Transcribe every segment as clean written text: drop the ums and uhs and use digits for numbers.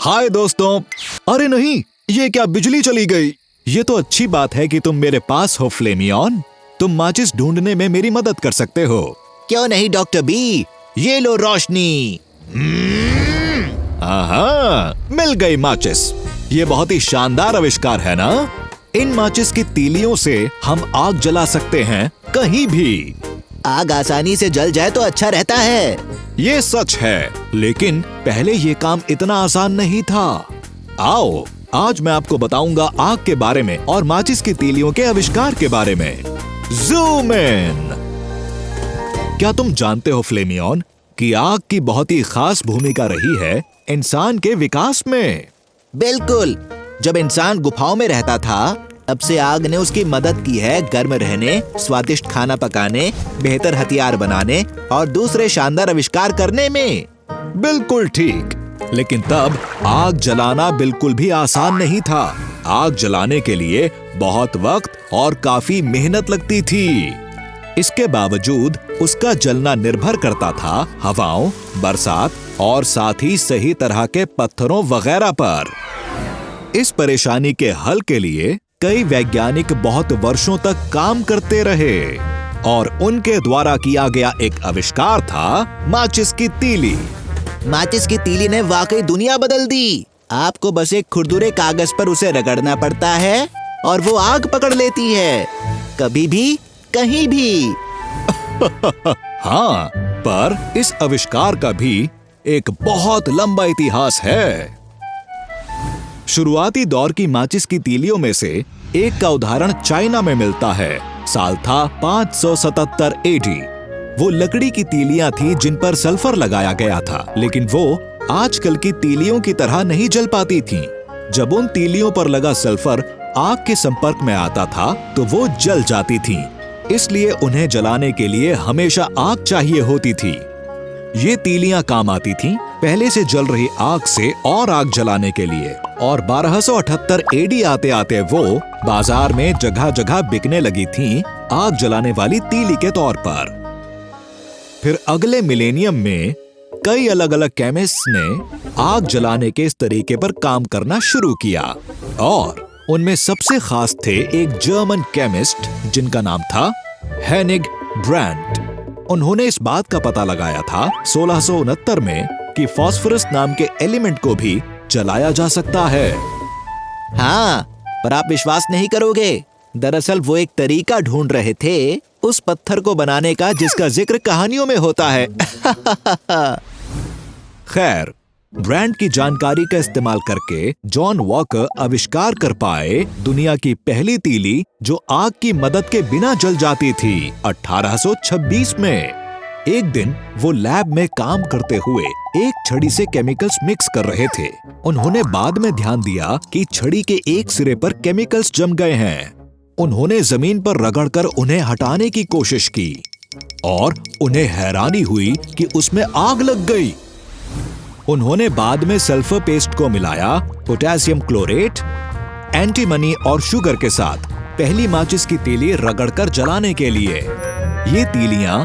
हाय दोस्तों। अरे नहीं, ये क्या बिजली चली गई? ये तो अच्छी बात है कि तुम मेरे पास हो फ्लेमियन। तुम माचिस ढूंढने में मेरी मदद कर सकते हो। क्यों नहीं डॉक्टर बी, ये लो रोशनी। हाँ, मिल गई माचिस। ये बहुत ही शानदार आविष्कार है ना? इन माचिस की तीलियों से हम आग जला सकते हैं कहीं भी। आग आसानी से जल जाए तो अच्छा रहता है। ये सच है, लेकिन पहले ये काम इतना आसान नहीं था। आओ, आज मैं आपको बताऊंगा आग के बारे में और माचिस की तीलियों के आविष्कार के बारे में। Zoom in. क्या तुम जानते हो फ्लेमियन कि आग की बहुत ही खास भूमिका रही है इंसान के विकास में? बिल्कुल। जब इंसान गुफाओं में रहता था, तब से आग ने उसकी मदद की है गर्म रहने, स्वादिष्ट खाना पकाने, बेहतर हथियार बनाने और दूसरे शानदार आविष्कार करने में। बिल्कुल ठीक। लेकिन तब आग जलाना बिल्कुल भी आसान नहीं था। आग जलाने के लिए बहुत वक्त और काफी मेहनत लगती थी। इसके बावजूद उसका जलना निर्भर करता था हवाओं, बरसात और साथ ही सही तरह के पत्थरों वगैरह पर। इस परेशानी के हल के लिए कई वैज्ञानिक बहुत वर्षों तक काम करते रहे और उनके द्वारा किया गया एक आविष्कार था माचिस की तीली। माचिस की तीली ने वाकई दुनिया बदल दी। आपको बस एक खुरदुरे कागज पर उसे रगड़ना पड़ता है और वो आग पकड़ लेती है, कभी भी कहीं भी। हाँ, पर इस आविष्कार का भी एक बहुत लंबा इतिहास है। शुरुआती दौर की माचिस की तीलियों में से एक का उदाहरण चाइना में मिलता है। साल था 577 AD। वो लकड़ी की तीलियां थी जिन पर सल्फर लगाया गया था, लेकिन वो आजकल की तीलियों की तरह नहीं जल पाती थीं। जब उन तीलियों पर लगा सल्फर आग के संपर्क में आता था तो वो जल जाती थीं। इसलिए उन्हें जलाने के लिए हमेशा आग चाहिए होती थी। ये तीलियां काम आती थीं पहले से जल रही आग से और आग जलाने के लिए, और 1278 AD आते आते वो बाजार में जगह जगह बिकने लगी थीं आग जलाने वाली तीली के तौर पर। फिर अगले मिलेनियम में कई अलग अलग केमिस्ट्स ने आग जलाने के इस तरीके पर काम करना शुरू किया, और उनमें सबसे खास थे एक जर्मन केमिस्ट जिनका नाम था हेनिग ब्रांड। उन्होंने इस बात का पता लगाया था 1669 में कि फास्फोरस नाम के एलिमेंट को भी जलाया जा सकता है। हाँ, पर आप विश्वास नहीं करोगे, दरअसल वो एक तरीका ढूंढ रहे थे उस पत्थर को बनाने का जिसका जिक्र कहानियों में होता है। खैर, ब्रांड की जानकारी का इस्तेमाल करके जॉन वॉकर आविष्कार कर पाए दुनिया की पहली तीली जो आग की मदद के बिना जल जाती थी 1826 में। एक दिन वो लैब में काम करते हुए एक छड़ी से केमिकल्स मिक्स कर रहे थे। उन्होंने बाद में ध्यान दिया कि छड़ी के एक सिरे पर केमिकल्स जम गए हैं। उन्होंने जमीन पर रगड़कर उन्हें हटाने की कोशिश की और उन्हें हैरानी हुई कि उसमें आग लग गई। उन्होंने बाद में सल्फर पेस्ट को मिलाया पोटेशियम क्लोरेट, एंटीमनी और शुगर के साथ पहली माचिस की तीली रगड़कर जलाने के लिए। ये तीलियां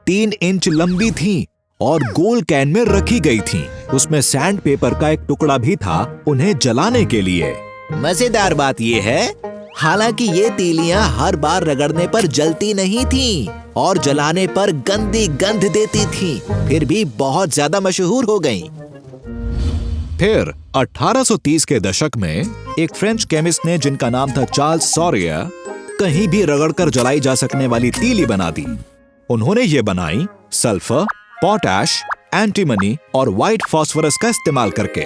3 इंच लंबी थीं और गोल कैन में रखी गई थीं। उसमें सैंड पेपर का एक टुकड़ा भी था उन्हें जलाने के लिए। मजेदार बात यह है, हालांकि ये तीलियां हर बार रगड़ने पर जलती नहीं थीं और जलाने पर गंदी गंध देती थीं, फिर भी बहुत ज्यादा मशहूर हो गईं। फिर 1830 के दशक में एक फ्रेंच केमिस्ट ने जिनका नाम था चार्ल्स सॉरियर कहीं भी रगड़कर जलाई जा सकने वाली तीली बना दी। उन्होंने ये बनाई सल्फर, पोटैश, एंटीमनी और व्हाइट फास्फोरस का इस्तेमाल करके।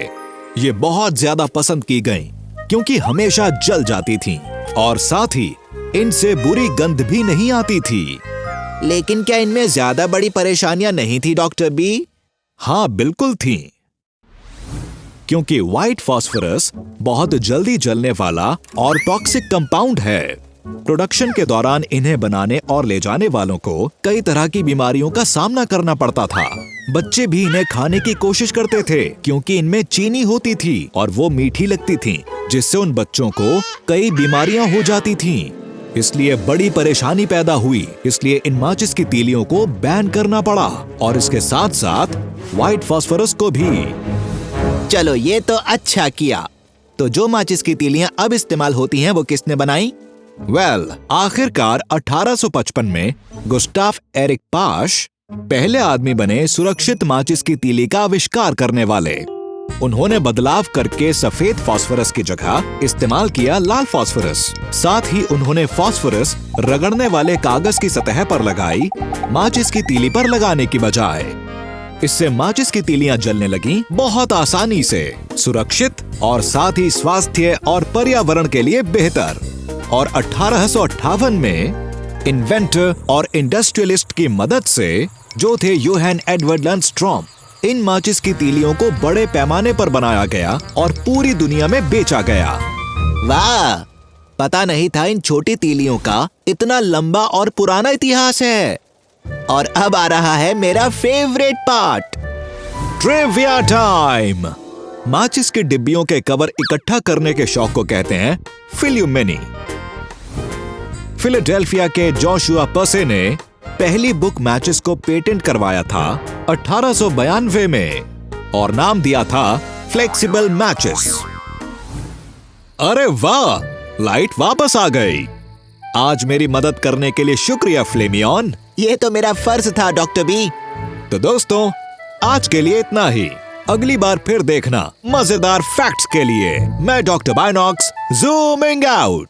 ये बहुत ज्यादा पसंद की गईं क्योंकि हमेशा जल जाती थीं और साथ ही इनसे बुरी गंध भी नहीं आती थी। लेकिन क्या इनमें ज्यादा बड़ी परेशानियां नहीं थी डॉक्टर बी? हाँ, बिल्कुल थी। क्योंकि व्हाइट फास्फोरस बहुत जल्दी जलने वाला और टॉक्सिक कंपाउंड है। प्रोडक्शन के दौरान इन्हें बनाने और ले जाने वालों को कई तरह की बीमारियों का सामना करना पड़ता था। बच्चे भी इन्हें खाने की कोशिश करते थे क्योंकि इनमें चीनी होती थी और वो मीठी लगती थी, जिससे उन बच्चों को कई बीमारियां हो जाती थीं। इसलिए बड़ी परेशानी पैदा हुई। इसलिए इन माचिस की तीलियों को बैन करना पड़ा और इसके साथ साथ व्हाइट फास्फोरस को भी। चलो ये तो अच्छा किया। तो जो माचिस की तीलियां अब इस्तेमाल होती हैं वो किसने बनाई? आखिरकार 1855 में गुस्टाफ एरिक पाश पहले आदमी बने सुरक्षित माचिस की तीली का आविष्कार करने वाले। उन्होंने बदलाव करके सफेद फास्फोरस की जगह इस्तेमाल किया लाल फास्फोरस। साथ ही उन्होंने फास्फोरस रगड़ने वाले कागज की सतह पर लगाई, माचिस की तीली पर लगाने की बजाय। इससे माचिस की तीलियां जलने लगी बहुत आसानी से, सुरक्षित और साथ ही स्वास्थ्य और पर्यावरण के लिए बेहतर। और 1858 में इन्वेंटर और इंडस्ट्रियलिस्ट की मदद से, जो थे योहान एडवर्ड लैंडस्ट्रॉम, इन माचिस की तीलियों को बड़े पैमाने पर बनाया गया और पूरी दुनिया में बेचा गया। वाह, पता नहीं था इन छोटी तीलियों का इतना लंबा और पुराना इतिहास है। और अब आ रहा है मेरा फेवरेट पार्ट, ट्रिविया टाइम। माचिस के डिब्बियों के कवर इकट्ठा करने के शौक को कहते हैं फिल्यूमेनी। फिलाडेल्फिया के जोशुआ पर्से ने पहली बुक मैचेस को पेटेंट करवाया था 1892 में और नाम दिया था फ्लेक्सिबल मैचेस। अरे वाह, लाइट वापस आ गई। आज मेरी मदद करने के लिए शुक्रिया फ्लेमियन। ये तो मेरा फर्ज था डॉक्टर बी। तो दोस्तों, आज के लिए इतना ही। अगली बार फिर देखना मजेदार फैक्ट्स के लिए। मैं डॉक्टर बाइनॉक्स, ज़ूमिंग आउट।